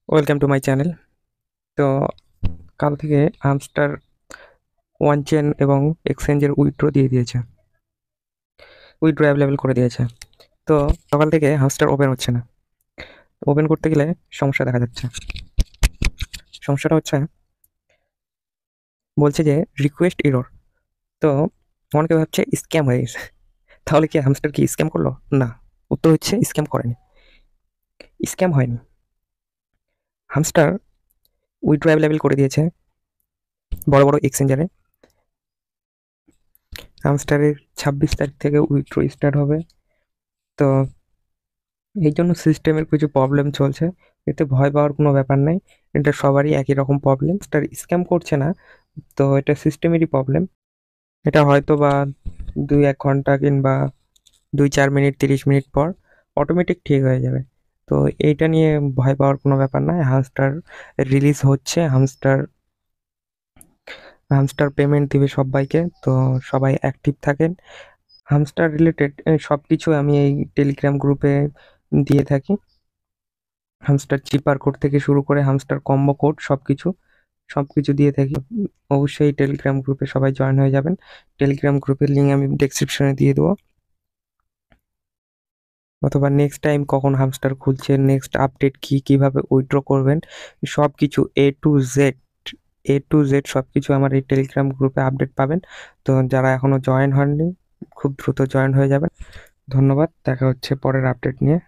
Welcome to my channel. তো কাল থেকে হামস্টার ওয়ান চেন এবং এক্সচেঞ্জের উইথড্র দিয়ে দিয়েছে, উইথড্র অ্যাভেলেবেল করে দিয়েছে। তো সকাল থেকে হামস্টার ওপেন হচ্ছে না। ওপেন করতে গেলে সমস্যা দেখা যাচ্ছে। সমস্যাটা হচ্ছে, বলছে যে রিকোয়েস্ট এরর। তো অনেকে ভাবছে স্ক্যাম হয়ে গেছে। তাহলে কি হামস্টার কি স্ক্যাম করলো? না, উত্তর হচ্ছে স্ক্যাম করেনি, স্ক্যাম হয়নি। হামস্টার উইথড্র অ্যাভেলেবেল করে দিয়েছে বড় বড় এক্সচেঞ্জারে। হামস্টারের 26 তারিখ থেকে উইথড্র স্টার্ট হবে। তো এই জন্য সিস্টেমের কিছু প্রবলেম চলছে। এতে ভয় পাওয়ার কোনো ব্যাপার নাই। এটা সবারই একই রকম প্রবলেম। স্টার স্ক্যাম করছে না, তো এটা সিস্টেমেরই প্রবলেম। এটা হয়তো বা 2-1 ঘন্টা কিংবা 2-4 মিনিট 30 মিনিট পর অটোমেটিক ঠিক হয়ে যাবে। তো এইটা নিয়ে ভয় পাওয়ার কোনো ব্যাপার নাই। হামস্টার রিলিজ হচ্ছে, হামস্টার হামস্টার পেমেন্ট দিবে সব্বাইকে। তো সবাই অ্যাক্টিভ থাকেন। হামস্টার রিলেটেড সব কিছু আমি এই টেলিগ্রাম গ্রুপে দিয়ে থাকি। হামস্টার চিপার কোড থেকে শুরু করে হামস্টার কম্বো কোড সবকিছু দিয়ে থাকি। অবশ্যই টেলিগ্রাম গ্রুপে সবাই জয়েন হয়ে যাবেন। টেলিগ্রাম গ্রুপের লিঙ্ক আমি ডেসক্রিপশনে দিয়ে দেবো। অথবা নেক্সট টাইম কখন হামস্টার খুলছে, নেক্সট আপডেট কি, কিভাবে উইথড্র করবেন, সবকিছু এ টু জেড সবকিছু আমার এই টেলিগ্রাম গ্রুপে আপডেট পাবেন। তো যারা এখনো জয়েন হননি, খুব দ্রুত জয়েন হয়ে যাবেন। ধন্যবাদ, দেখা হচ্ছে পরের আপডেট নিয়ে।